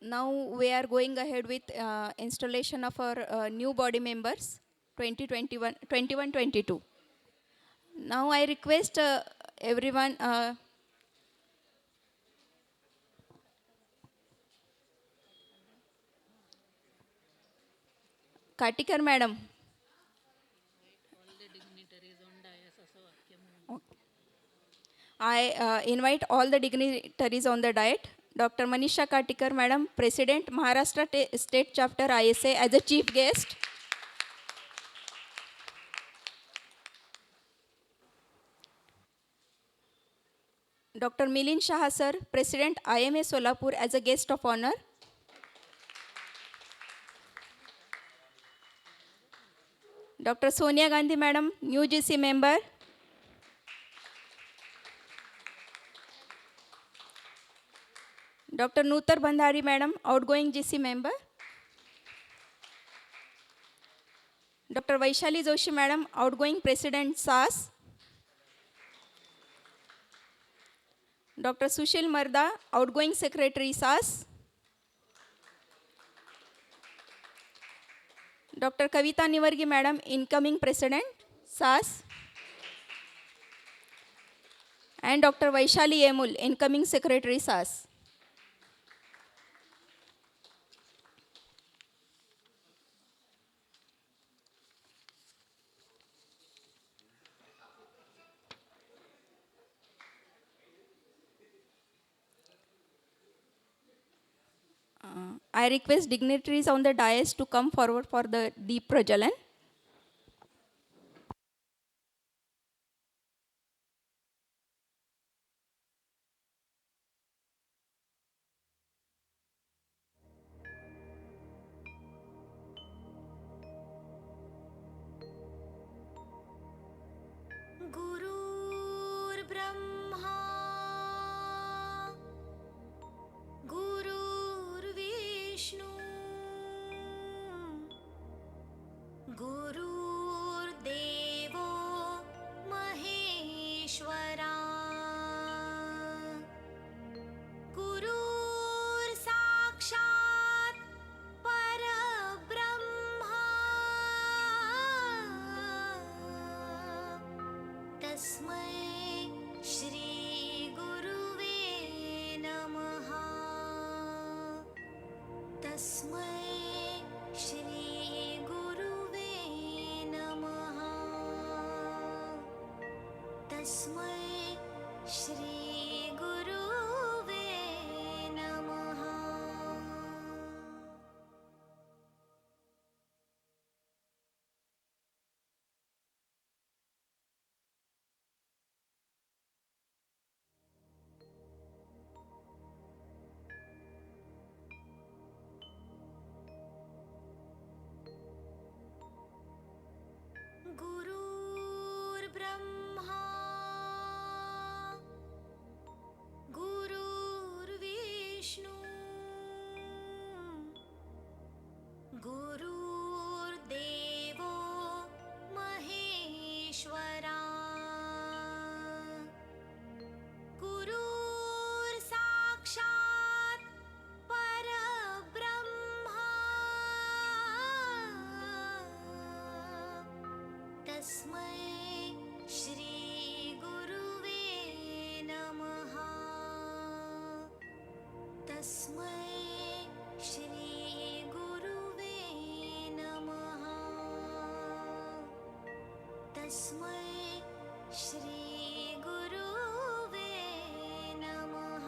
Now we are going ahead with installation of our new body members 2021 21-22. Now I request everyone, Katikar madam. Okay. I invite all the dignitaries on the diet. Dr. Manisha Katikar madam, President Maharashtra State Chapter ISA as a chief guest. Dr. Milind Shah sir, President IMA Solapur as a guest of honor. Dr. Sonia Gandhi madam, new GC member. Dr. Nutar Bandhari madam, outgoing GC member. Dr. Vaishali Joshi madam, outgoing President SAS. Dr. Sushil Marda, outgoing Secretary SAS. Dr. Kavita Nivargi madam, incoming President SAS. And Dr. Vaishali Emul, incoming Secretary SAS. I request dignitaries on the dais to come forward for the Deep Prajalan. गुरुर्ब्रह्मा गुरुर्विष्णु गुरुर्देवो महेश्वरा गुरुर्साक्षात् परब्रह्मा तस्मै श्री गुरुवे नमः तस्मै श्री गुरुवे नमः तस्मै श्री गुरुवे नमः गुरुर्ब्रह्मा गुरुर्विष्णु गुरुर्देवो महेश्वरा गुरुर्साक्षात् परब्रह्मा तस्मै श्री गुरुवे नमः तस्मै श्री गुरुवे नमः तस्मै श्री गुरुवे नमः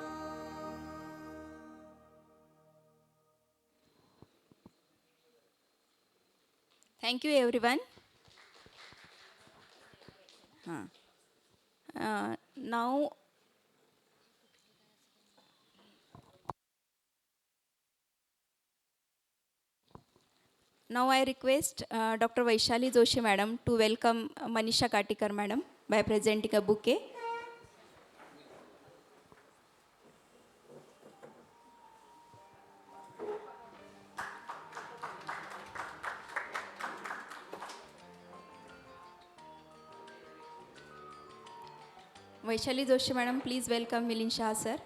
Thank you everyone. Now I request Dr. Vaishali Joshi madam to welcome Manisha Katikar madam by presenting a bouquet. Vaishali Joshi madam, please welcome Milind Shah sir.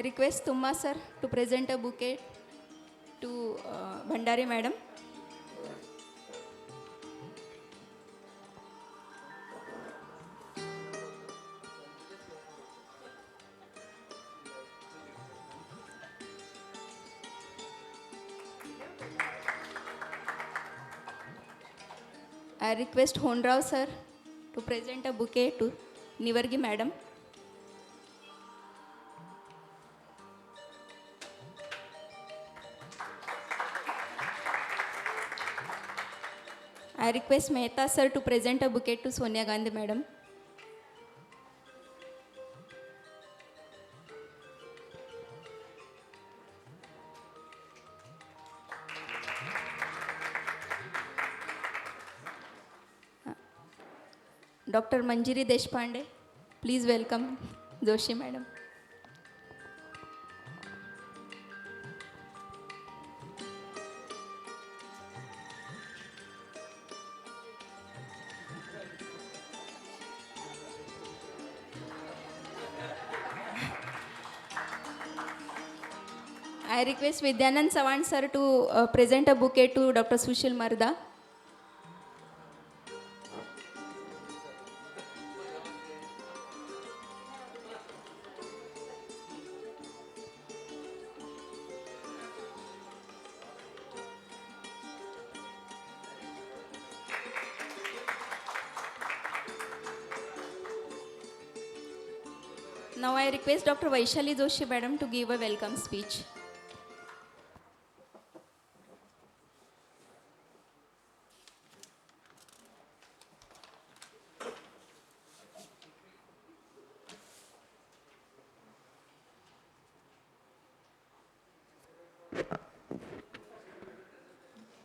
I request Tumma sir to present a bouquet to Bhandari madam. I request Honrao sir to present a bouquet to Nivargi madam. I request Mehta sir to present a bouquet to Sonia Gandhi madam. Dr. Manjiri Deshpande, please welcome Joshi madam. I request Vidyanand Savan sir to present a bouquet to Dr. Sushil Marda. Now I request Dr. Vaishali Joshi madam to give a welcome speech.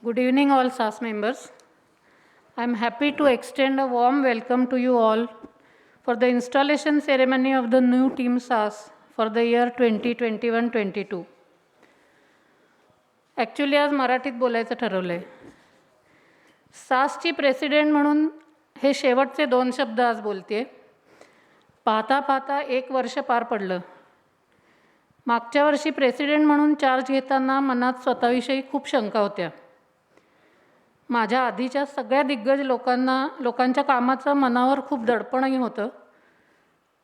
Good evening, all SAS members. I am happy to extend a warm welcome to you all for the installation ceremony of the new team SAS for the year 2021-22. Actually आज मराठीत बोलायचं ठरवलं आहे. सासची president म्हणून हे शेवटचे 2 शब्द आज बोलते. पाहता पाहता 1 वर्ष पार पडलं. मागच्या वर्षी प्रेसिडेंट म्हणून चार्ज घेताना मनात स्वतःविषयी खूप शंका होत्या. माझ्या आधीच्या सगळ्या दिग्गज लोकांच्या कामाचं मनावर खूप दडपणही होतं.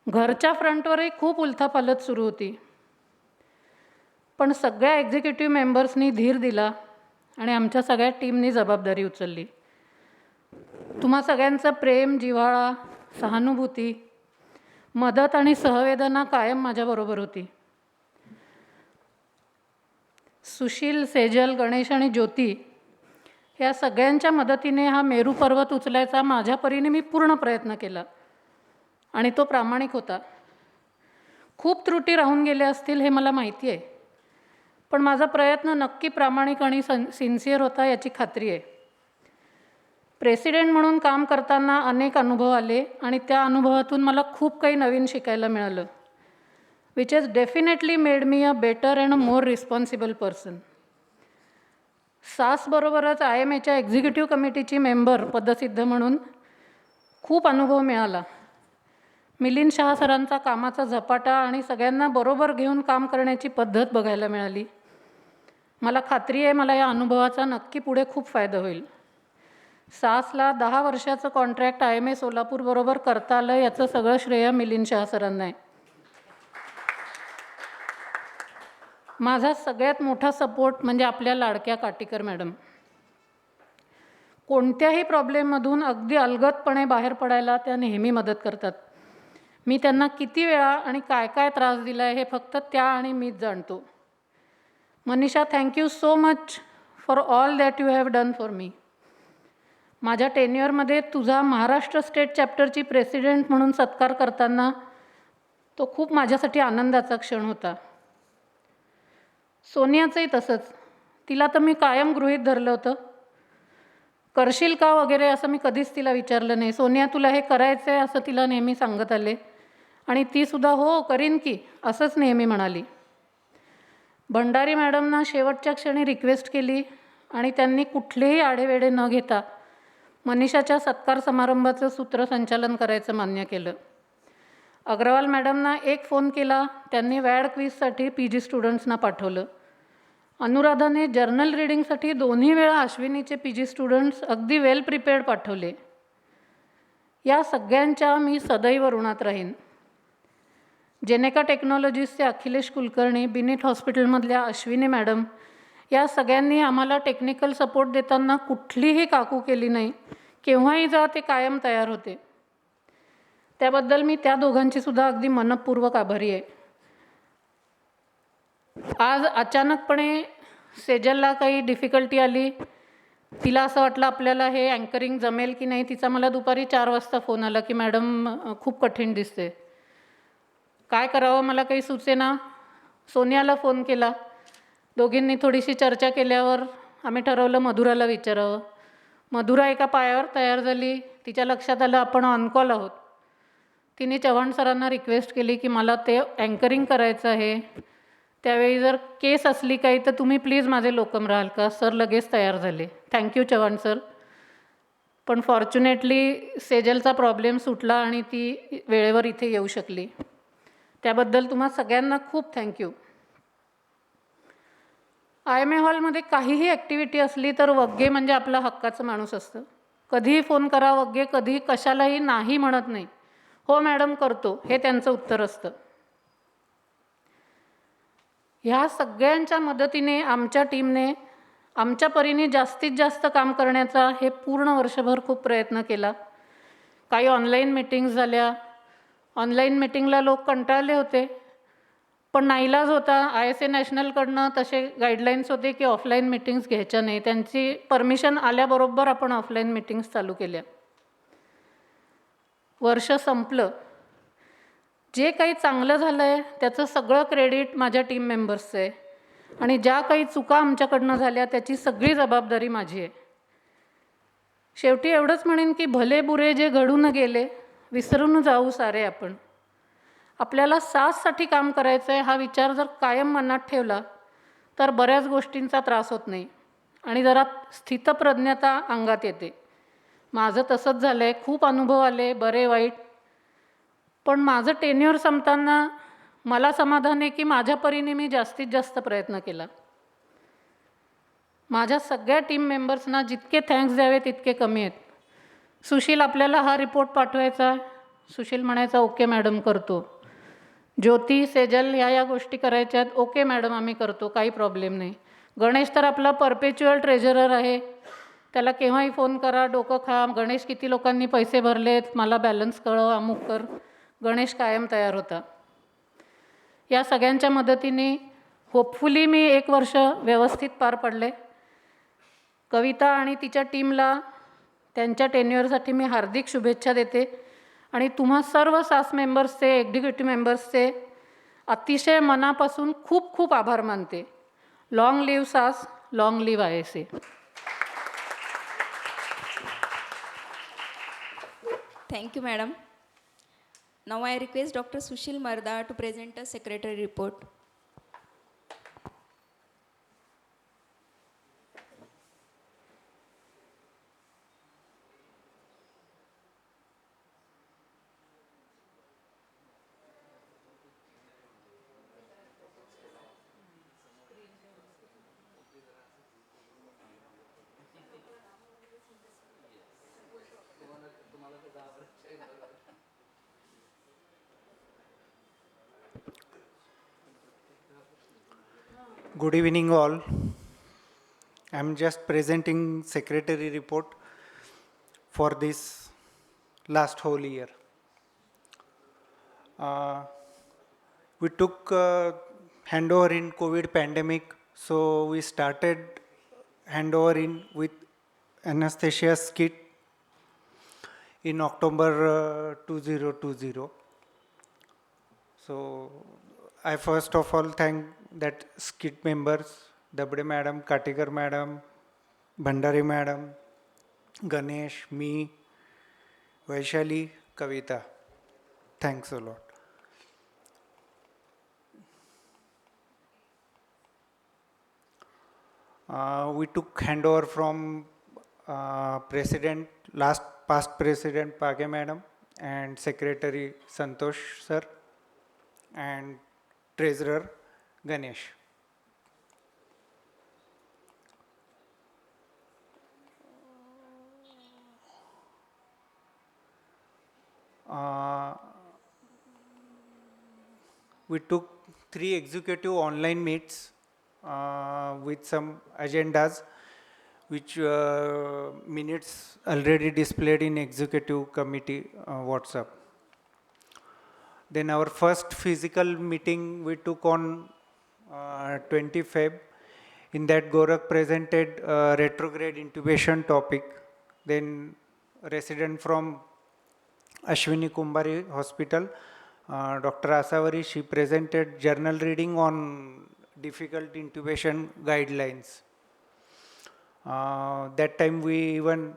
घरच्या फ्रंटवरही खूप उलथापालथ सुरू होती. पण सगळ्या एक्झिक्युटिव्ह मेंबर्सनी धीर दिला आणि आमच्या सगळ्या टीमनी जबाबदारी उचलली. तुम्हा सगळ्यांचं प्रेम, जिव्हाळा, सहानुभूती, मदत आणि सहवेदना कायम माझ्याबरोबर होती. सुशील, सेजल, गणेश आणि ज्योती या सगळ्यांच्या मदतीने हा मेरू पर्वत उचलायचा माझ्या परीने मी पूर्ण प्रयत्न केला आणि तो प्रामाणिक होता. खूप त्रुटी राहून गेल्या असतील हे मला माहिती आहे, पण माझा प्रयत्न नक्की प्रामाणिक आणि सिन्सिअर होता याची खात्री आहे. प्रेसिडेंट म्हणून काम करताना अनेक अनुभव आले आणि त्या अनुभवातून मला खूप काही नवीन शिकायला मिळालं, which has definitely made me a better and a more responsible person. सासबरोबरच IMAच्या एक्झिक्युटिव्ह कमिटीची मेंबर पदसिद्ध म्हणून खूप अनुभव मिळाला. मिलिंद शहा सरांचा कामाचा झपाटा आणि सगळ्यांना बरोबर घेऊन काम करण्याची पद्धत बघायला मिळाली. मला खात्री आहे मला या अनुभवाचा नक्की पुढे खूप फायदा होईल. सासला 10 वर्षाचं कॉन्ट्रॅक्ट IMA सोलापूरबरोबर करता आलं याचं सगळं श्रेय मिलिंद शहा सरांना आहे. माझा सगळ्यात मोठा सपोर्ट म्हणजे आपल्या लाडक्या काटीकर मॅडम. कोणत्याही प्रॉब्लेममधून अगदी अलगदपणे बाहेर पडायला त्या नेहमी मदत करतात. मी त्यांना किती वेळा आणि काय काय त्रास दिला आहे हे फक्त त्या आणि मीच जाणतो. Manisha, thank you so much for all that you have done for me. माझ्या टेन्युअरमध्ये तुझा महाराष्ट्र स्टेट चॅप्टरची प्रेसिडेंट म्हणून सत्कार करताना तो खूप माझ्यासाठी आनंदाचा क्षण होता. सोनियाचंही तसंच. तिला तर मी कायम गृहीत धरलं होतं. करशील का वगैरे असं मी कधीच तिला विचारलं नाही. सोनिया, तुला हे करायचं आहे असं तिला नेहमी सांगत आले आणि तीसुद्धा हो करीन की असंच नेहमी म्हणाली. भंडारी मॅडमना शेवटच्या क्षणी रिक्वेस्ट केली आणि त्यांनी कुठलेही आढेवेढे न घेता मनीषाच्या सत्कार समारंभाचं सूत्रसंचालन करायचं मान्य केलं. अग्रवाल मॅडमना एक फोन केला, त्यांनी वॅड क्विजसाठी PG स्टुडंट्सना पाठवलं. अनुराधाने जर्नल रीडिंगसाठी 2ही वेळा अश्विनीचे PG स्टुडंट्स अगदी वेल प्रिपेअर्ड पाठवले. या सगळ्यांच्या मी सदैव ऋणात राहीन. जेनेका टेक्नॉलॉजीजचे अखिलेश कुलकर्णी, बिनीट हॉस्पिटलमधल्या अश्विनी मॅडम, या सगळ्यांनी आम्हाला टेक्निकल सपोर्ट देताना कुठलीही काकू केली नाही. केव्हाही जा ते कायम तयार होते. त्याबद्दल मी त्या दोघांची सुद्धा अगदी मनपूर्वक आभारी आहे. आज अचानकपणे सेजलला काही डिफिकल्टी आली. तिला असं वाटलं आपल्याला हे अँकरिंग जमेल की नाही. तिचा मला दुपारी 4 वाजता फोन आला की मॅडम खूप कठीण दिसते. काय करावं मला काही सुचेना. सोनियाला फोन केला. दोघींनी थोडीशी चर्चा केल्यावर आम्ही ठरवलं मधुराला विचारावं. मधुरा एका पायावर तयार झाली. तिच्या लक्षात आलं आपण ऑन कॉल आहोत. तिने चव्हाण सरांना रिक्वेस्ट केली की मला ते अँकरिंग करायचं आहे. त्यावेळी जर केस असली काही तर तुम्ही प्लीज माझे लोकम राहाल का. सर लगेच तयार झाले. Thank you Chavan sir. पण फॉर्च्युनेटली सेजलचा प्रॉब्लेम सुटला आणि ती वेळेवर इथे येऊ शकली. त्याबद्दल तुम्हा सगळ्यांना खूप थँक्यू. IMA हॉलमध्ये काहीही ॲक्टिव्हिटी असली तर वग्गे म्हणजे आपला हक्काचं माणूस असतं. कधीही फोन करा, वग्गे कधी कशालाही नाही म्हणत नाही. हो मॅडम करतो हे त्यांचं उत्तर असतं. ह्या सगळ्यांच्या मदतीने आमच्या टीमने आमच्या परीने जास्तीत जास्त काम करण्याचा हे पूर्ण वर्षभर खूप प्रयत्न केला. काही ऑनलाईन मीटिंग्स झाल्या. ऑनलाईन मीटिंगला लोक कंटाळले होते, पण नाईलाज होता. ISA नॅशनलकडनं तसे गाईडलाईन्स होते की ऑफलाईन मीटिंग्स घ्यायच्या नाही. त्यांची परमिशन आल्याबरोबर आपण ऑफलाईन मीटिंग्स चालू केल्या. वर्ष संपलं. जे काही चांगलं झालं आहे त्याचं सगळं क्रेडिट माझ्या टीम मेंबर्सचं आहे आणि ज्या काही चुका आमच्याकडनं झाल्या त्याची सगळी जबाबदारी माझी आहे. शेवटी एवढंच म्हणेन की भले बुरे जे घडून गेले विसरून जाऊ सारे आपण. आपल्याला साथसाठी काम करायचं आहे हा विचार जर कायम मनात ठेवला तर बऱ्याच गोष्टींचा त्रास होत नाही आणि जरा स्थितप्रज्ञता अंगात येते. माझं तसंच झालं आहे. खूप अनुभव आले, बरे वाईट. पण माझं टेन्युअर संपताना मला समाधान आहे की माझ्या परीने मी जास्तीत जास्त प्रयत्न केला. माझ्या सगळ्या टीम मेंबर्सना जितके थँक्स द्यावे तितके कमी आहेत. सुशील आपल्याला हा रिपोर्ट पाठवायचा. सुशील म्हणायचा ओके मॅडम करतो. ज्योती, सेजल या गोष्टी करायच्यात. ओके मॅडम आम्ही करतो, काही प्रॉब्लेम नाही. गणेश तर आपला परपेच्युअल ट्रेझरर आहे. त्याला केव्हाही फोन करा, डोकं खा, गणेश किती लोकांनी पैसे भरलेत, मला बॅलन्स कळव, अमुक कर. गणेश कायम तयार होता. या सगळ्यांच्या मदतीने होपफुली मी 1 वर्ष व्यवस्थित पार पडले. कविता आणि तिच्या टीमला त्यांच्या टेन्युअरसाठी मी हार्दिक शुभेच्छा देते आणि तुम्हा सर्व सास मेंबर्सचे, एक्झिक्युटिव्ह मेंबर्सचे अतिशय मनापासून खूप खूप आभार मानते. लॉंग लिव्ह सास, long live ISA. Thank you, madam. Now I request Dr. Sushil Marda to present a secretary report. Good evening all. I am just presenting secretary report for this last whole year. We took handover in COVID pandemic, so we started handover with anesthesia kit in October 2020. So I first of all thank that skit members, Dabde madam, Katikar madam, Bhandari madam, Ganesh, me, Vaishali, Kavita. Thanks a lot. We took handover from past president Page madam and Secretary Santosh sir, and Treasurer Ganesh. Uh, we took 3 executive online meets with some agendas, which minutes already displayed in executive committee WhatsApp. Then our first physical meeting we took on 20 Feb. In that, Gorak presented retrograde intubation topic. Then resident from Ashwini Kumbari Hospital, Dr. Asavari, she presented journal reading on difficult intubation guidelines. That time we even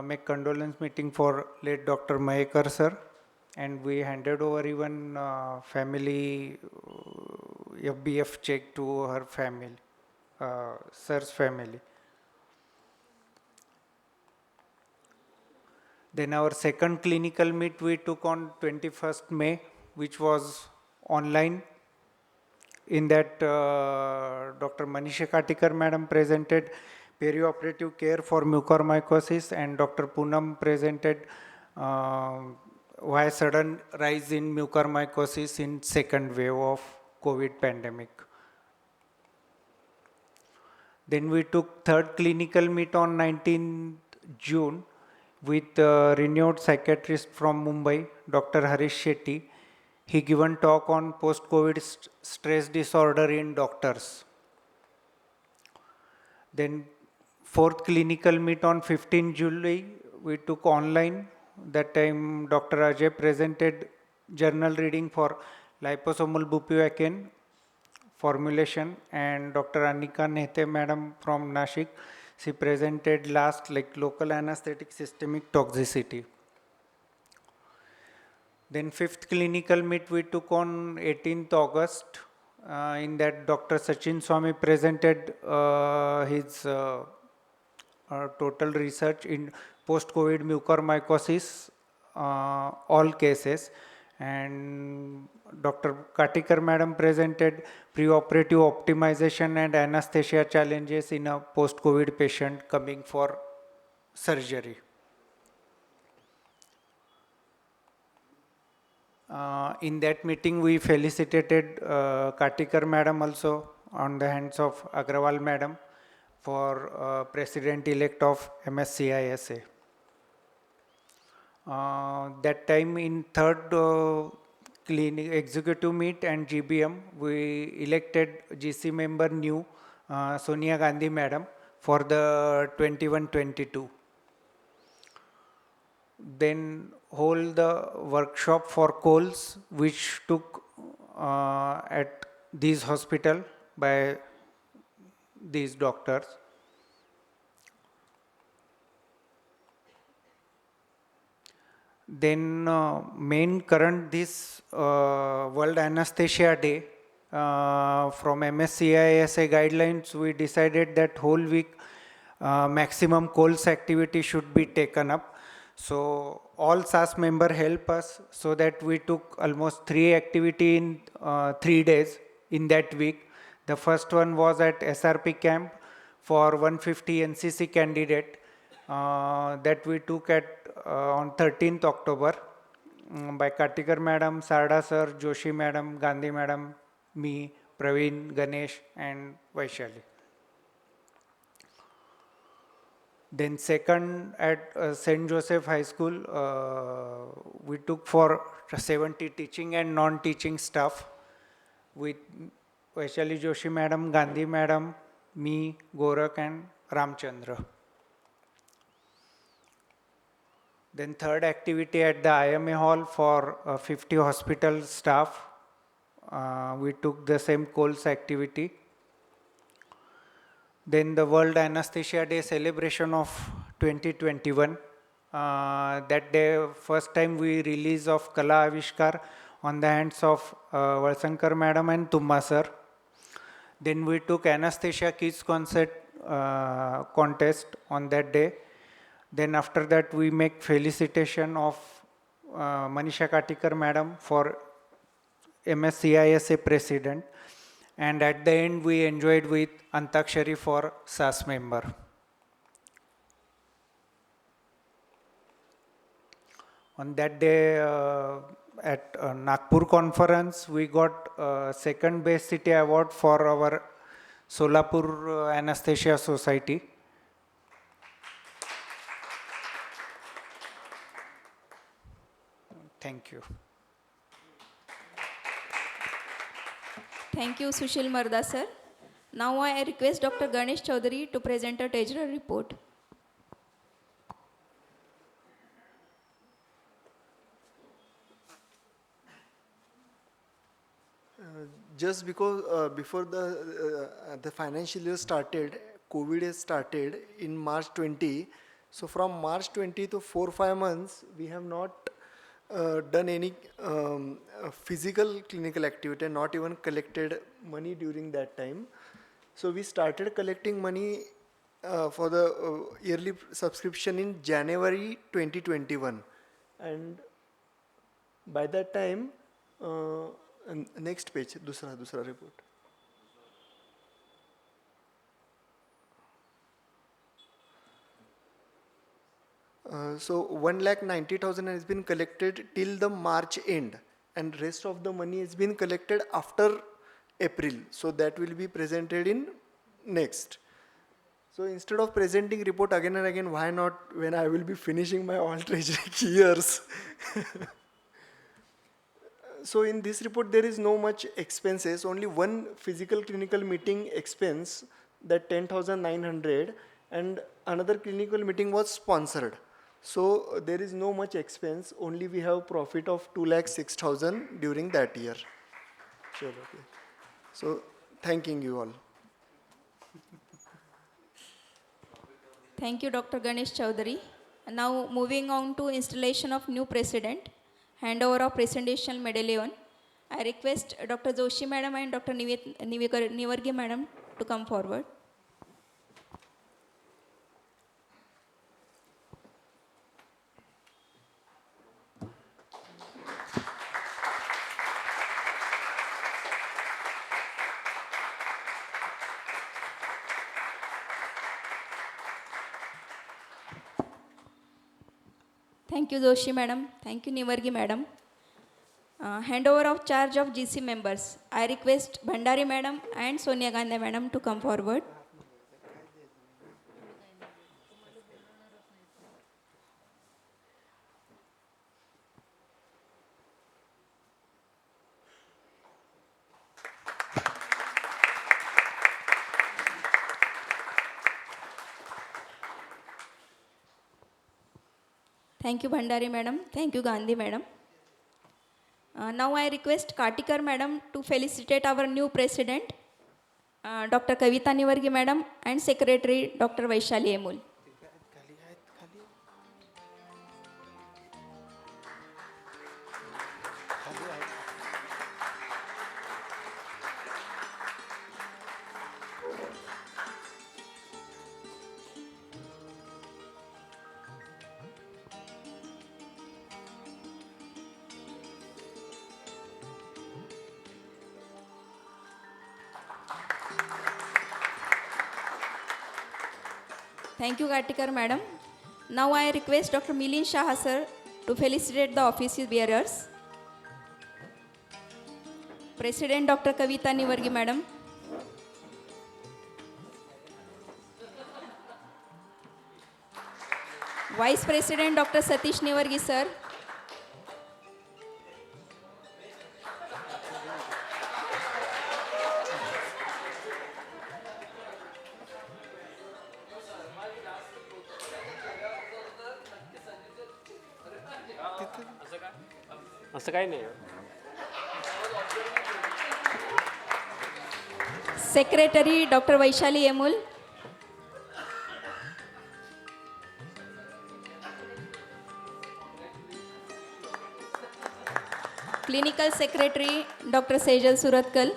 make condolence meeting for late Dr. Mahekar sir, and we handed over even family FBF check to her family, sir's family. Then our second clinical meet we took on 21st May, which was online. In that, Dr. Manisha Katikar madam presented perioperative care for mucormycosis, and Dr. Poonam presented why sudden rise in mucormycosis in second wave of COVID pandemic. Then we took third clinical meet on 19th June with renowned psychiatrist from Mumbai, Dr. Harish Shetty. He given talk on post-COVID stress disorder in doctors. Then fourth clinical meet on 15 July, we took online. That time Dr. Ajay presented journal reading for liposomal bupivacaine formulation, and Dr. Anika Nehte madam from Nashik, she presented last like local anesthetic systemic toxicity. Then fifth clinical meet we took on 18th August. In that, Dr. Sachin Swami presented his total research in post-COVID mucormycosis, all cases, and Dr. Katikar madam presented preoperative optimization and anesthesia challenges in a post-COVID patient coming for surgery. In that meeting, we felicitated Katikar madam also on the hands of Agrawal madam for president-elect of MSCISA. That time in third clinic executive meet and GBM, we elected GC member new Sonia Gandhi madam for the 21-22. Then hold the workshop for colds, which took at these hospital by these doctors. Then main current this World Anesthesia Day from MSCISA guidelines, we decided that whole week maximum colds activity should be taken up. So all SAS member help us, so that we took almost 3 activity in 3 days in that week. The first one was at SRP camp for 150 NCC candidate that we took at on 13th October by Katikar madam, Sarda sir, Joshi madam, Gandhi madam, me, Praveen, Ganesh and Vaishali. Then second at St. Joseph High School, we took for 70 teaching and non-teaching staff with Vaishali Joshi madam, Gandhi madam, me, Gorak and Ramchandra. Then third activity at the IMA hall for 50 hospital staff, we took the same colds activity. Then the World Anesthesia Day celebration of 2021. That day, first time we release of Kala Avishkar on the hands of Valsankar madam and Tumma sir. Then we took anesthesia kids concert contest on that day. Then after that we make felicitation of Manisha Katikar madam for MSCISA president, and at the end we enjoyed with Antakshari for SAS member. On that day at Nagpur conference, we got second best city award for our Solapur Anesthesia Society. Thank you. Thank you, Sushil Marda sir. Now I request Dr. Ganesh Chaudhary to present a treasurer report. Just because before the financial year started, COVID has started in March 20. So from March 20 to 4-5 months, we have not done any physical clinical activity, not even collected money during that time. So we started collecting money for the yearly subscription in January 2021, and by that time, next page, दूसरा report. So 1,90,000 has been collected till the March end, and rest of the money has been collected after April. So that will be presented in next. So instead of presenting report again and again, why not when I will be finishing my all treasury years? So in this report there is no much expenses, only one physical clinical meeting expense, that 10,900, and another clinical meeting was sponsored. So there is no much expense, only we have profit of 2,06,000 during that year. So thanking you all. Thank you, Dr. Ganesh Chaudhary. Now moving on to installation of new president, handover of presidential medallion. I request Dr. Joshi madam and Dr. Nivargi madam to come forward. Thank you, Joshi madam. Thank you, Nivargi madam. Handover of charge of GC members. I request Bhandari madam and Sonia Gandhi madam to come forward. Thank you, Bhandari madam. Thank you, Gandhi madam. Now I request Katikar madam to felicitate our new president, Dr. Kavita Nivargi madam, and secretary Dr. Vaishali Emul. Thank you, Katikar madam. Now I request Dr. Milin Shah sir to felicitate the office bearers. President Dr. Kavita Nivargi madam. Vice President Dr. Satish Nivargi sir. असं काही नाही Secretary Dr. Vaishali Emul. Clinical Secretary Dr. Sejal Suratkal.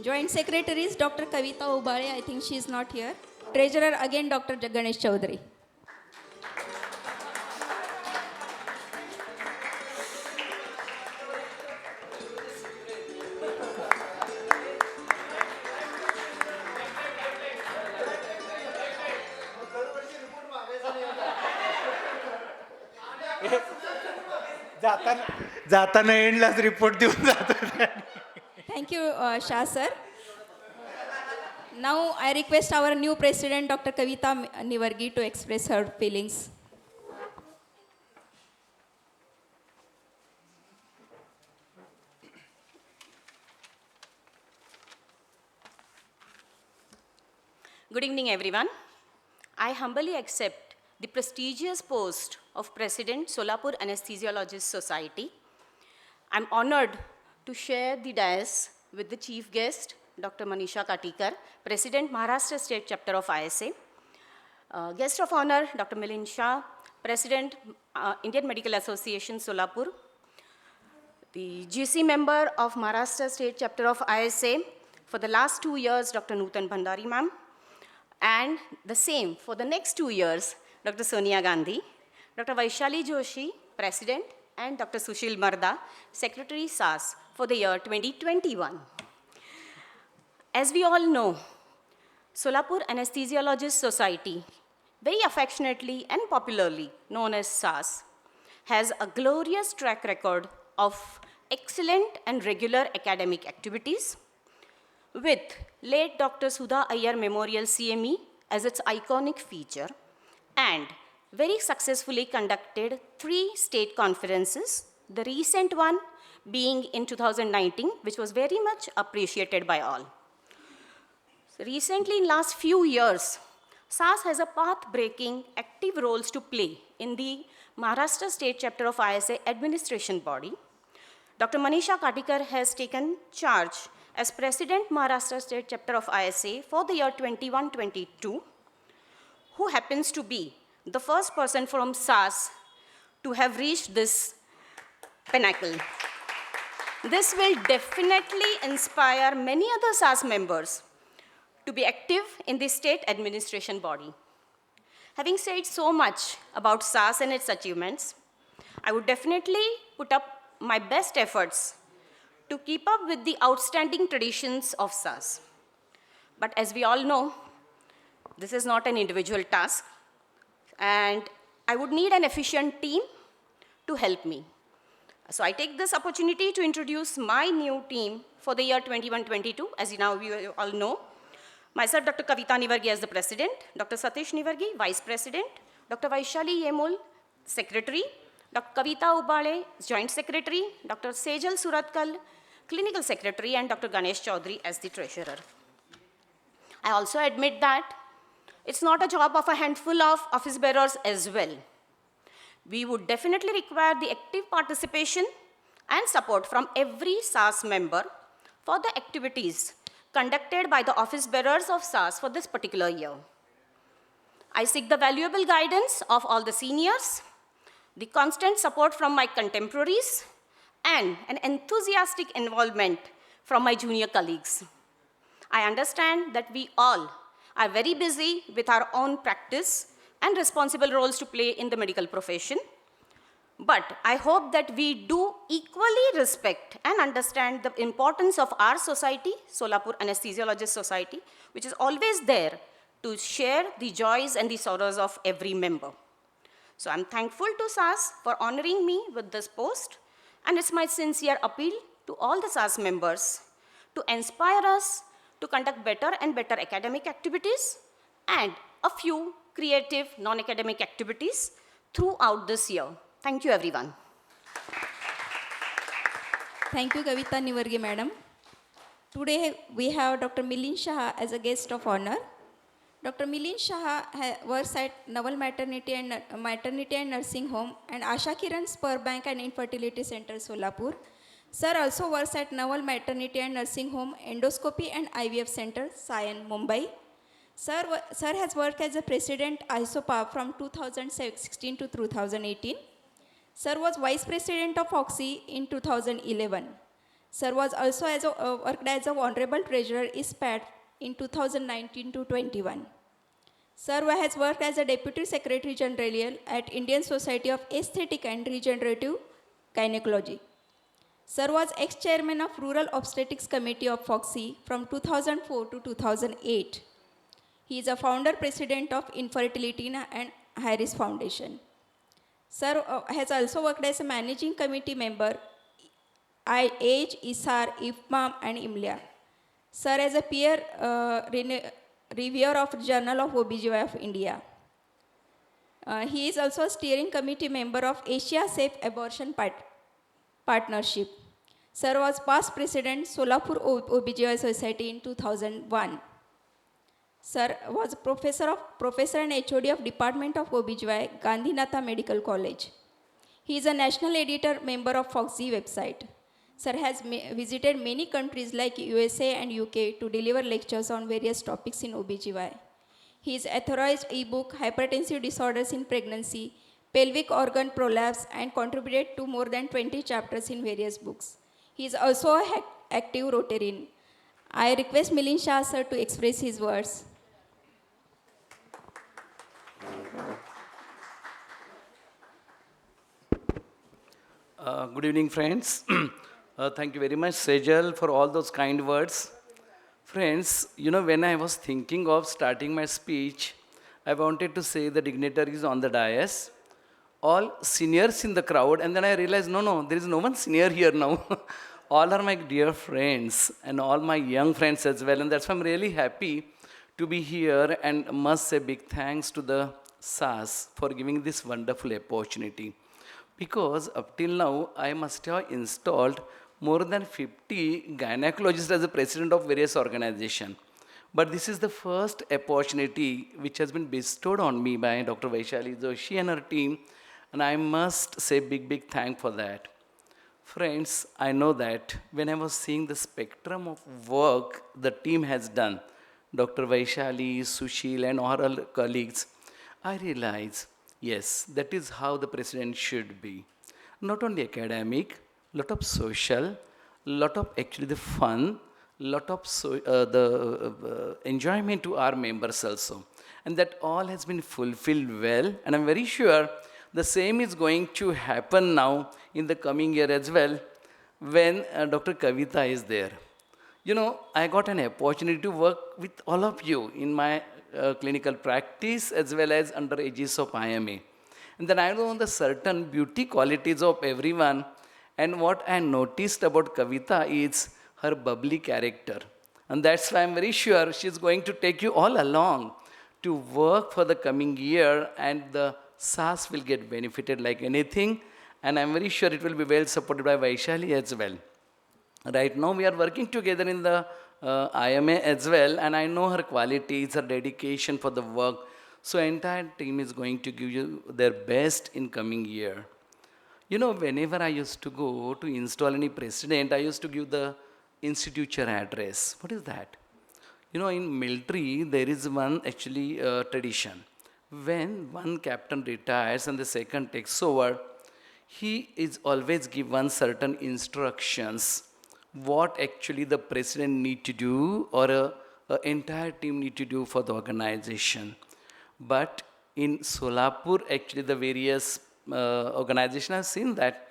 Joint Secretary is Dr. Kavita Ubale. I think she is not here. Treasurer again Dr. Ganesh Chaudhary. जाताना एंडलाच report देऊन जातो. Thank you, Shah sir. Now I request our new president, Dr. Kavita Nivargi, to express her feelings. Good evening, everyone. I humbly accept the prestigious post of President Solapur Anesthesiologist Society. I'm honored to share the dais with the chief guest, Dr. Manisha Katikar, President Maharashtra State Chapter of ISA. Guest of honor, Dr. Milind Shah, President Indian Medical Association Solapur. The GC member of Maharashtra State Chapter of ISA for the last 2 years, Dr. Nutan Bhandari ma'am. And the same for the next 2 years, Dr. Sonia Gandhi, Dr. Vaishali Joshi, President, and Dr. Sushil Marda, Secretary SAS for the year 2021. As we all know, Solapur Anesthesiologist Society, very affectionately and popularly known as SAS, has a glorious track record of excellent and regular academic activities, with late Dr. Sudha Iyer Memorial CME as its iconic feature, and very successfully conducted 3 state conferences, the recent one being in 2019, which was very much appreciated by all. So recently, in last few years, SAS has a path-breaking active roles to play in the Maharashtra State Chapter of ISA administration body. Dr. Manisha Katikar has taken charge as President Maharashtra State Chapter of ISA for the year 21-22, who happens to be the first person from SAS to have reached this pinnacle. This will definitely inspire many other SAS members to be active in the state administration body. Having said so much about SAS and its achievements, I would definitely put up my best efforts to keep up with the outstanding traditions of SAS. But as we all know, this is not an individual task, and I would need an efficient team to help me. So I take this opportunity to introduce my new team for the year 21-22, as you all know. Myself, Dr. Kavita Nivargi as the President, Dr. Satish Nivargi, Vice President, Dr. Vaishali Yemul, Secretary, Dr. Kavita Ubale, Joint Secretary, Dr. Sejal Suratkal, Clinical Secretary, and Dr. Ganesh Chaudhary as the Treasurer. I also admit that it's not a job of a handful of office bearers as well. We would definitely require the active participation and support from every SAS member for the activities conducted by the office bearers of SAS for this particular year. I seek the valuable guidance of all the seniors, the constant support from my contemporaries, and an enthusiastic involvement from my junior colleagues. I understand that we all are very busy with our own practice and responsible roles to play in the medical profession. But I hope that we do equally respect and understand the importance of our society, Solapur Anesthesiologist Society, which is always there to share the joys and the sorrows of every member. So I'm thankful to SAS for honoring me with this post, and it's my sincere appeal to all the SAS members to inspire us to conduct better and better academic activities and a few creative non-academic activities throughout this year. Thank you, everyone. Thank you, Kavita Nivargi madam. Today we have Dr. Milind Shah as a guest of honor. Dr. Milind Shah works at Naval Maternity and Nursing Home and Asha Kiran Spur Bank and Infertility Center, Solapur. Sir also works at Naval Maternity and Nursing Home, Endoscopy and IVF Center, Sion, Mumbai. Sir has worked as a president ISOPA from 2016 to 2018. Sir was Vice President of Oxy in 2011. Sir was also worked as a honorable treasurer ISPAT in 2019 to 21. Sir has worked as a Deputy Secretary General at Indian Society of Aesthetic and Regenerative Gynecology. Sir was ex-chairman of Rural Obstetrics Committee of FOXY from 2004 to 2008. He is a founder president of Infertility and Harris Foundation. Sir has also worked as a managing committee member AGE, ISAR, IFMAM and IMLIA. Sir as a peer reviewer of Journal of OBGY of India. He is also a steering committee member of Asia Safe Abortion Partnership. Sir was past president Solapur OBGY Society in 2001. Sir was professor and HOD of Department of OBGY, Gandhinatha Medical College. He is a national editor member of FOXY website. Sir has visited many countries like USA and UK to deliver lectures on various topics in OBGY. His authorized ebook, Hypertensive Disorders in Pregnancy, Pelvic Organ Prolapse, and contributed to more than 20 chapters in various books. He is also an active Rotarian. I request Milind Shah sir to express his words. Good evening, friends. Thank you very much, Sejal, for all those kind words. Friends, you know, when I was thinking of starting my speech, I wanted to say the dignitaries on the dais, all seniors in the crowd, and then I realized, no, there is no one senior here now. All are my dear friends, and all my young friends as well, and that's why I'm really happy to be here, and must say big thanks to the SAS for giving this wonderful opportunity. Because up till now, I must have installed more than 50 gynecologists as the president of various organizations. But this is the first opportunity which has been bestowed on me by Dr. Vaishali Joshi and her team, and I must say big thank for that. Friends, I know that when I was seeing the spectrum of work the team has done, Dr. Vaishali, Sushil and all our colleagues, I realized, yes, that is how the president should be. Not only academic, lot of social, lot of actually the fun, lot of enjoyment to our members also. And that all has been fulfilled well. And I'm very sure the same is going to happen now in the coming year as well when Dr. Kavita is there. You know, I got an opportunity to work with all of you in my clinical practice as well as under aegis of IMA. And then I know the certain beauty qualities of everyone. And what I noticed about Kavita is her bubbly character. And that's why I'm very sure she's going to take you all along to work for the coming year, and the SAS will get benefited like anything. And I'm very sure it will be well supported by Vaishali as well. Right now we are working together in the IMA as well, and I know her qualities, her dedication for the work. So entire team is going to give you their best in coming year. You know, whenever I used to go to install any president, I used to give the instituture address. What is that? You know, in military, there is one actually tradition. When one captain retires and the second takes over, he is always given certain instructions what actually the president need to do or a entire team need to do for the organization. But in Solapur, actually the various organizations have seen that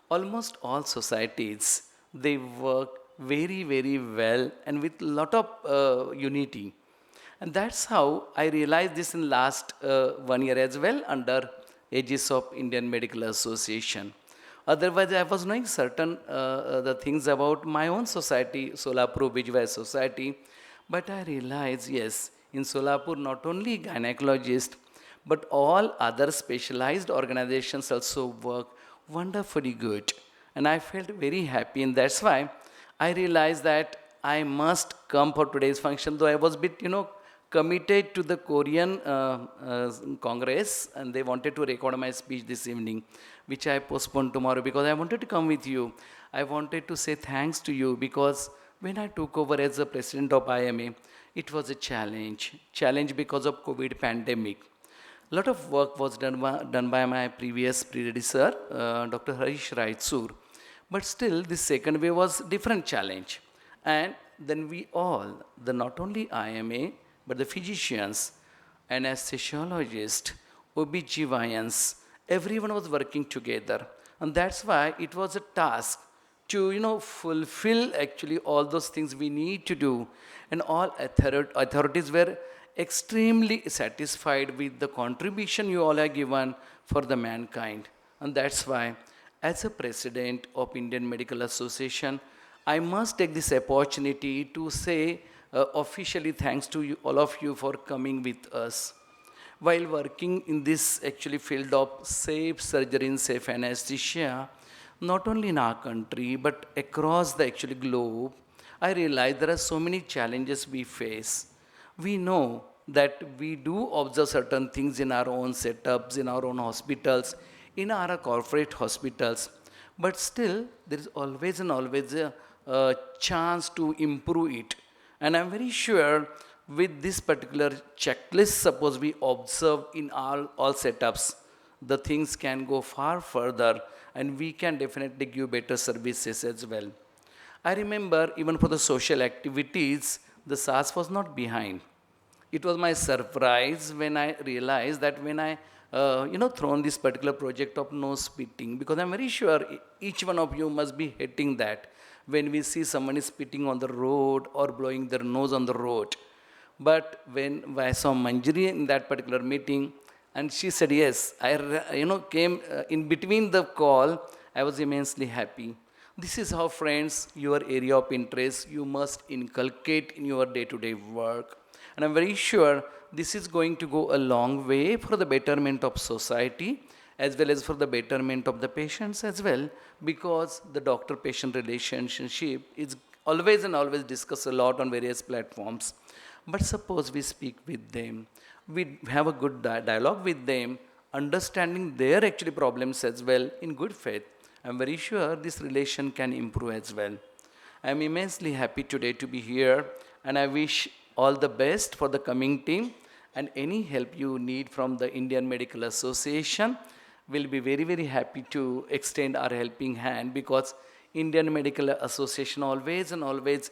almost all societies, they work very well and with a lot of unity. And that's how I realized this in last 1 year as well under aegis of Indian Medical Association. Otherwise, I was knowing certain the things about my own society, Solapur OBGY Society, but I realized, yes, in Solapur, not only gynecologists, but all other specialized organizations also work wonderfully good. And I felt very happy, and that's why I realized that I must come for today's function, though I was a bit, committed to the Korean Congress, and they wanted to record my speech this evening, which I postponed tomorrow because I wanted to come with you. I wanted to say thanks to you because when I took over as the president of IMA, it was a challenge because of COVID pandemic. A lot of work was done by my previous predecessor, Dr. Harish Raitsur. But still, this second wave was different challenge. And then we all, the not only IMA, but the physicians, anesthesiologists, OBGYNs, everyone was working together. And that's why it was a task to fulfill actually all those things we need to do. And all authorities were extremely satisfied with the contribution you all have given for the mankind. And that's why, as a president of Indian Medical Association, I must take this opportunity to say officially thanks to you, all of you, for coming with us. While working in this actually field of safe surgery and safe anesthesia, not only in our country but across the actually globe, I realize there are so many challenges we face. We know that we do observe certain things in our own setups, in our own hospitals, in our corporate hospitals, but still there is always a chance to improve it. And I'm very sure with this particular checklist, suppose we observe in all setups, the things can go far further and we can definitely give better services as well. I remember even for the social activities, the SARS was not behind. It was my surprise when I realized that when I thrown this particular project of no spitting, because I'm very sure each one of you must be hating that when we see someone is spitting on the road or blowing their nose on the road. But when I saw Manjari in that particular meeting, and she said yes, I came in between the call, I was immensely happy. This is how, friends, your area of interest you must inculcate in your day-to-day work. And I'm very sure this is going to go a long way for the betterment of society as well as for the betterment of the patients as well, because the doctor-patient relationship is always discussed a lot on various platforms. But suppose we speak with them, we have a good dialogue with them, understanding their actually problems as well in good faith. I'm very sure this relation can improve as well. I'm immensely happy today to be here, and I wish all the best for the coming team, and any help you need from the Indian Medical Association, we'll be very, very happy to extend our helping hand, because Indian Medical Association always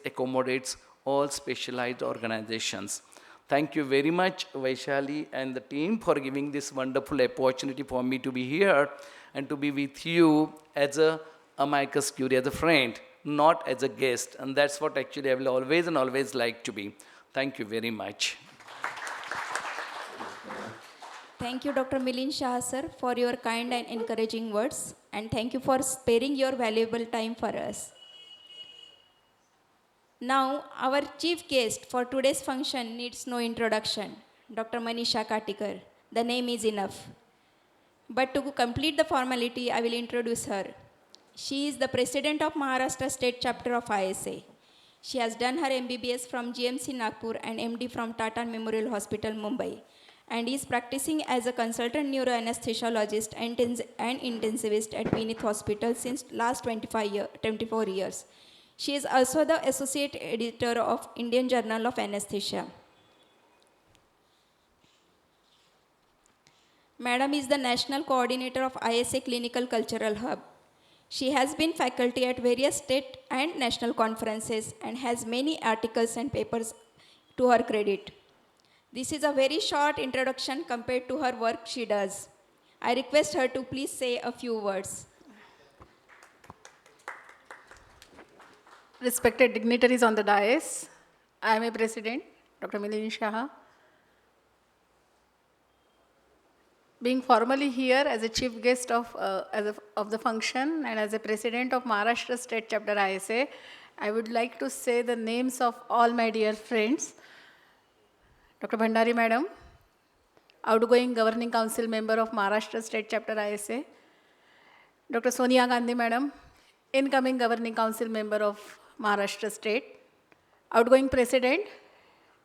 accommodates all specialized organizations. Thank you very much, Vaishali and the team, for giving this wonderful opportunity for me to be here and to be with you as a amicus curiae, as a friend, not as a guest. And that's what actually I will always like to be. Thank you very much. Thank you, Dr. Milind Shah, sir, for your kind and encouraging words. And thank you for sparing your valuable time for us. Now, our chief guest for today's function needs no introduction, Dr. Manisha Katikar. The name is enough. But to complete the formality, I will introduce her. She is the president of Maharashtra State Chapter of ISA. She has done her MBBS from GMC Nagpur and MD from Tata Memorial Hospital, Mumbai, and is practicing as a consultant neuroanesthesiologist and intensivist at Vinith Hospital since last 24 years. She is also the associate editor of Indian Journal of Anesthesia. Madam is the national coordinator of ISA Clinical Cultural Hub. She has been faculty at various state and national conferences and has many articles and papers to her credit. This is a very short introduction compared to her work she does. I request her to please say a few words. Respected dignitaries on the dais, IMA President, Dr. Milind Shah. Being formally here as a chief guest of the function and as a president of Maharashtra State Chapter ISA, I would like to say the names of all my dear friends. Dr. Bhandari Madam, outgoing Governing Council member of Maharashtra State Chapter ISA. Dr. Sonia Gandhi Madam, incoming Governing Council member of Maharashtra State. Outgoing President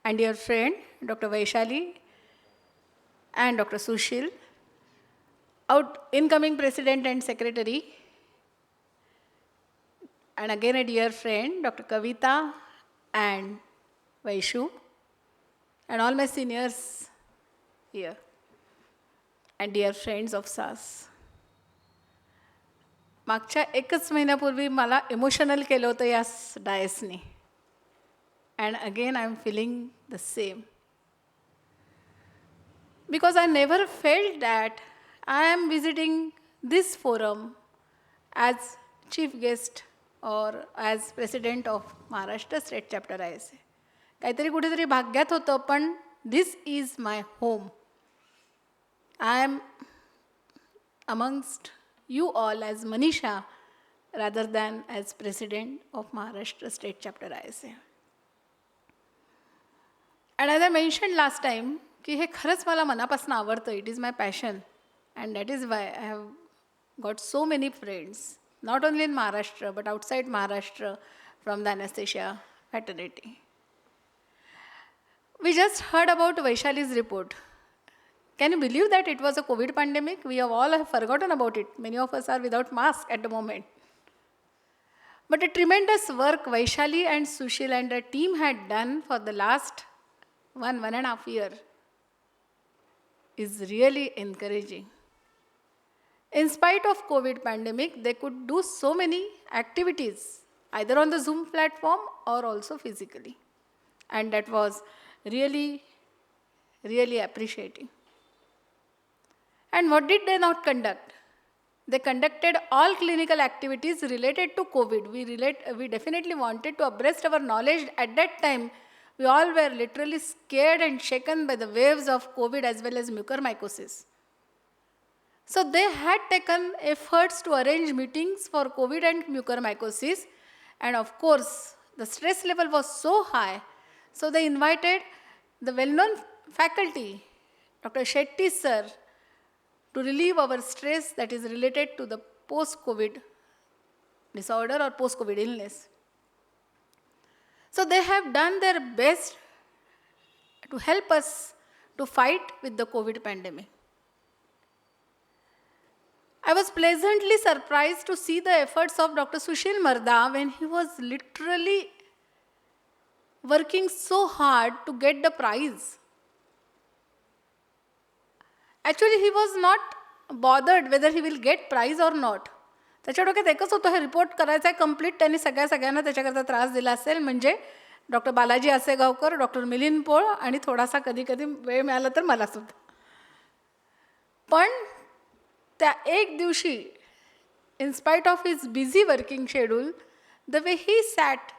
and dear friend, Dr. Vaishali and Dr. Sushil. Incoming President and Secretary, and again a dear friend, Dr. Kavita and Vaishu, and all my seniors here, and dear friends of SAS. मागच्या एकच महिन्यापूर्वी मला emotional केलं होतं या डायसनी. And again I am feeling the same. Because I never felt that I am visiting this forum as chief guest or as president of Maharashtra State Chapter ISA. काहीतरी कुठेतरी भाग्यात होतं, पण this is my home. I am amongst you all as Manisha rather than as president of Maharashtra State Chapter ISA. And as I mentioned last time, की हे खरंच मला मनापासून आवडतं. It is my passion and that is why I have got so many friends, not only in Maharashtra but outside Maharashtra from the anaesthesia fraternity. We just heard about Vaishali's report. Can you believe that it was a COVID pandemic? We have all forgotten about it. Many of us are without mask at the moment. But a tremendous work Vaishali and Sushil and the team had done for the last one and a half year is really encouraging. In spite of COVID pandemic, they could do so many activities, either on the Zoom platform or also physically. And that was really, really appreciating. And what did they not conduct? They conducted all clinical activities related to COVID. We definitely wanted to abreast our knowledge at that time. We all were literally scared and shaken by the waves of COVID as well as mucormycosis. So they had taken efforts to arrange meetings for COVID and mucormycosis. And of course, the stress level was so high. So they invited the well-known faculty, Dr. Shetty sir, to relieve our stress that is related to the post-COVID disorder or post-COVID illness. So they have done their best to help us to fight with the COVID pandemic. I was pleasantly surprised to see the efforts of Dr. Sushil Marda when he was literally working so hard to get the prize. Actually, he was not bothered whether he will get prize or not. त्याच्या डोक्यात एकच होतं, हे report करायचा आहे complete. त्यांनी सगळ्यांना त्याच्याकरता त्रास दिला असेल, म्हणजे डॉक्टर बालाजी आसेगावकर, डॉक्टर मिलिंद पोळ आणि थोडासा कधी कधी वेळ मिळाला तर मला सुद्धा. पण त्या एक दिवशी, in spite of his busy working schedule, the way he sat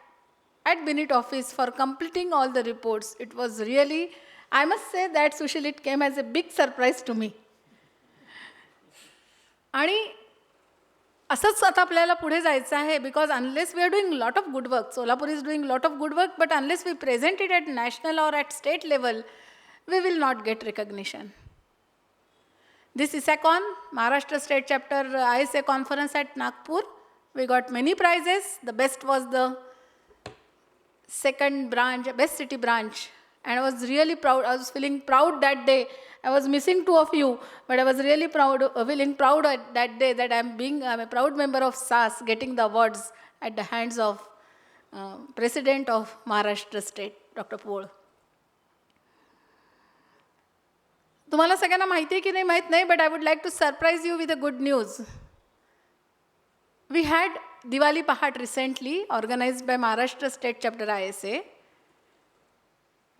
at Binit office for completing all the reports, it was really, I must say that Sushil, it came as a big surprise to me. आणि असंच आता आपल्याला पुढे जायचं आहे, because unless we are doing lot of good work, Solapur is doing lot of good work, but unless we present it at national or at state level, we will not get recognition. This ISACON, Maharashtra State Chapter ISA conference at Nagpur, we got many prizes. The best was the second branch, best city branch, and I was really proud. I was feeling proud that day. I was missing two of you, but I was really proud, feeling proud that day that I'm a proud member of SAS, getting the awards at the hands of President of Maharashtra State, Dr. Pol. तुम्हाला सगळ्यांना माहिती आहे की नाही माहीत नाही, but I would like to surprise you with a good news. We had Diwali Pahat recently organized by Maharashtra State Chapter ISA.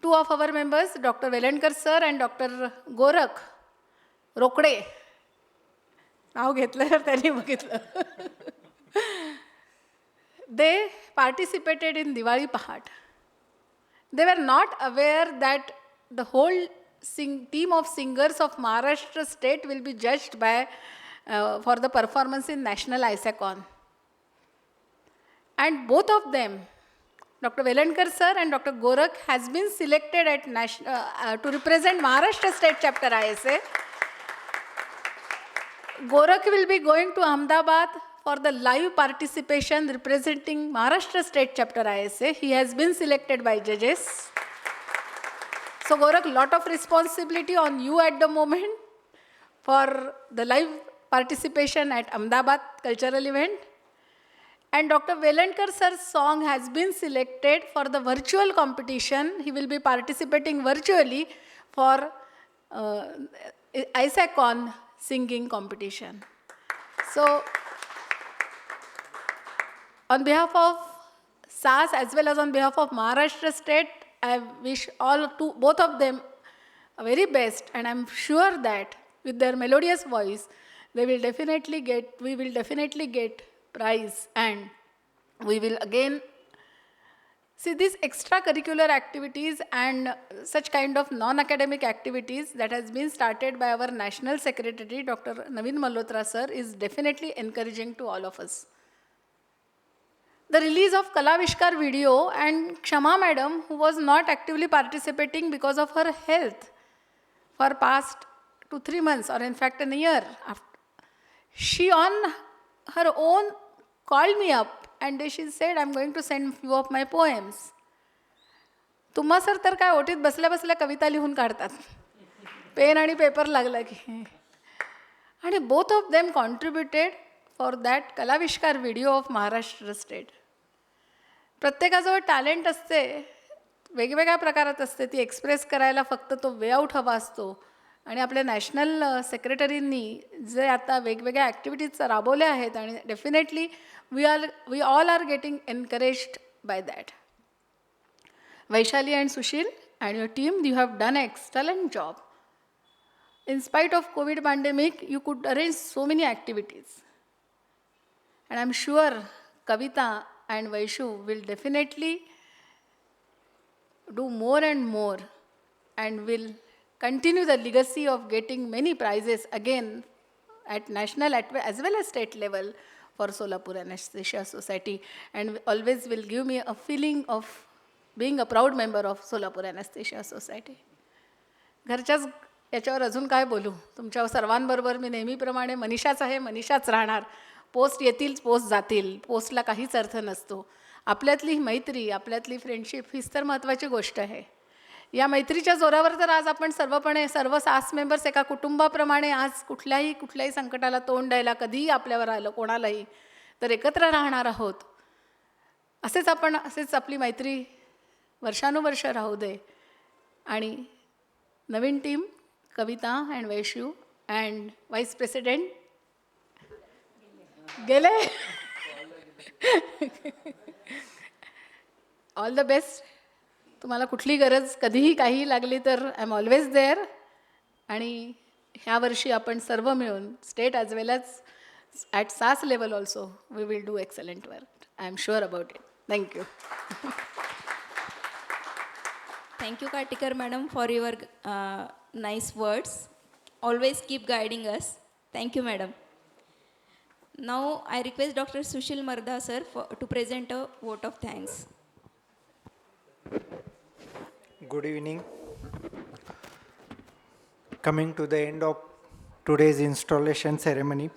Two of our members, Dr. Velankar sir and Dr. Gorakh Rokde, नाव घेतलं तर त्यांनी बघितलं, they participated in Diwali Pahat. They were not aware that the whole team of singers of Maharashtra State will be judged by for the performance in National ISACON. And both of them, Dr. Velankar sir and Dr. Gorakh, has been selected at to represent Maharashtra State Chapter ISA. Gorakh will be going to Ahmedabad for the live participation representing Maharashtra State Chapter ISA. He has been selected by judges. So Gorakh, lot of responsibility on you at the moment for the live participation at Ahmedabad cultural event. And Dr. Velankar sir's song has been selected for the virtual competition. He will be participating virtually for ISACON singing competition. So On behalf of SAS as well as on behalf of Maharashtra State, I wish both of them a very best, and I'm sure that with their melodious voice, we will definitely get prize, and we will again see these extracurricular activities and such kind of non-academic activities that has been started by our National Secretary, Dr. Naveen Malhotra sir, is definitely encouraging to all of us. The release of Kalavishkar video and Kshama madam, who was not actively participating because of her health for past 2-3 months, or in fact a year, she on her own called me up and she said, I'm going to send few of my poems. तुम्हा sir तर काय ओटीत बसल्या बसल्या कविता लिहून काढतात, pen आणि paper लागला की. आणि both of them contributed for that Kalavishkar video of Maharashtra State. प्रत्येकाजवळ टॅलेंट असते, वेगवेगळ्या प्रकारात असते, ती एक्सप्रेस करायला फक्त तो वे आउट हवा असतो. आणि आपल्या नॅशनल सेक्रेटरींनी जे आता वेगवेगळ्या ॲक्टिव्हिटीज राबवल्या आहेत, आणि definitely we all are getting encouraged by that. Vaishali and Sushil and your team, you have done an excellent job. In spite of COVID pandemic, you could arrange so many activities. And I'm sure Kavita and Vaishu will definitely do more and more and will continue the legacy of getting many prizes again at national as well as state level for Solapur Anesthesia Society, and always will give me a feeling of being a proud member of Solapur Anesthesia Society. घरच्याच याच्यावर अजून काय बोलू, तुमच्या सर्वांबरोबर मी नेहमीप्रमाणे मनीषाच आहे, मनीषाच राहणार. Post येतील, post जातील, पोस्टला काहीच अर्थ नसतो. आपल्यातली मैत्री, आपल्यातली फ्रेंडशिप हीच तर महत्त्वाची गोष्ट आहे. या मैत्रीच्या जोरावर तर आज आपण सर्व सास मेंबर्स एका कुटुंबाप्रमाणे आज कुठल्याही संकटाला तोंड द्यायला कधीही आपल्यावर आलं कोणालाही तर एकत्र राहणार आहोत. असेच आपली मैत्री वर्षानुवर्ष राहू दे. आणि नवीन team Kavita and Vaishu and vice president गेले, ऑल द बेस्ट. तुम्हाला कुठली गरज कधीही काही लागली तर आय एम ऑलवेज देअर. आणि ह्या वर्षी आपण सर्व मिळून state as well as at SAS level also we will do excellent work. I am sure about it. Thank you. Thank you, Katikar madam, for your nice words. Always keep guiding us. Thank you, madam. Now, I request Dr. Sushil Mardha, sir, to present a vote of thanks. Good evening. Coming to the end of today's installation ceremony,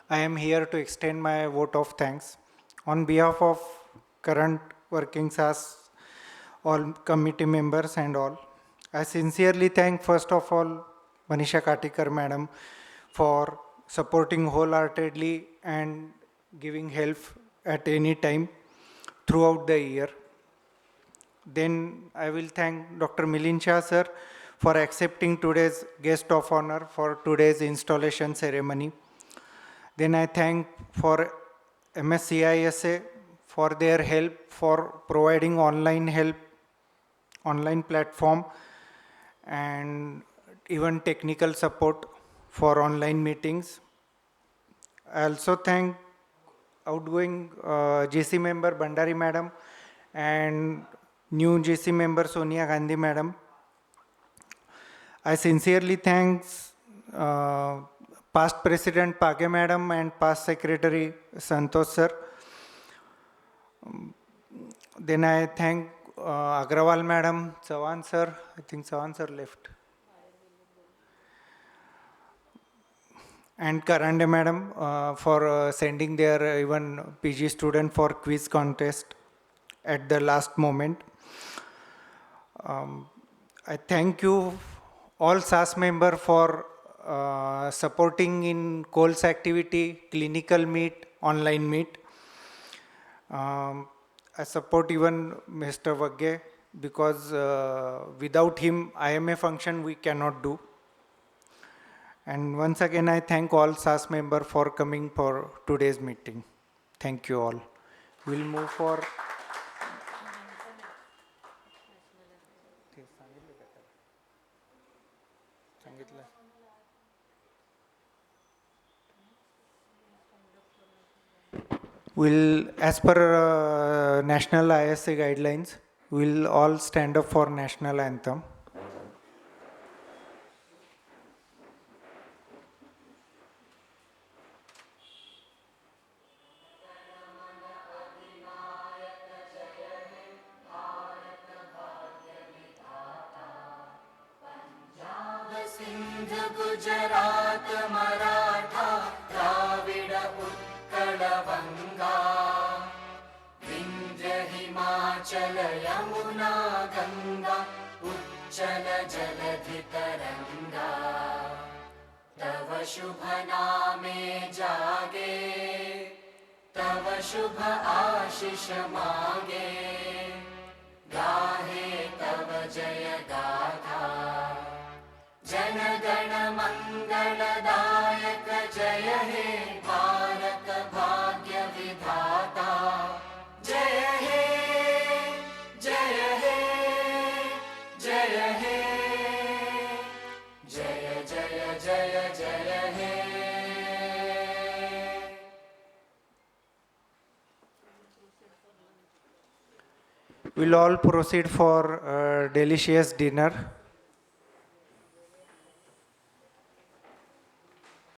I am here to extend my vote of thanks on behalf of current working SAS, all committee members and all. I sincerely thank first of all Manisha Katikar madam for supporting wholeheartedly and giving help at any time throughout the year. Then I will thank Dr. Milind Shah sir for accepting today's guest of honor for today's installation ceremony. Then I thank for MSCISA for their help for providing online help, online platform, and even technical support for online meetings. I also thank outgoing GC member Bandari madam and new GC member Sonia Gandhi madam. I sincerely thank past president Page madam and past secretary Santosh sir. Then I thank Agrawal madam, Chavan sir, I think Chavan sir left, and Karande madam for sending their even PG student for quiz contest at the last moment. I thank you all SAS member for supporting in COLS activity, clinical meet, online meet. I support even Mr. Vagge because without him IMA function we cannot do. And once again I thank all SAS member for coming for today's meeting. Thank you all. We'll move for. Will, as per national ISA guidelines, we'll all stand up for national anthem. We'll all proceed for delicious dinner.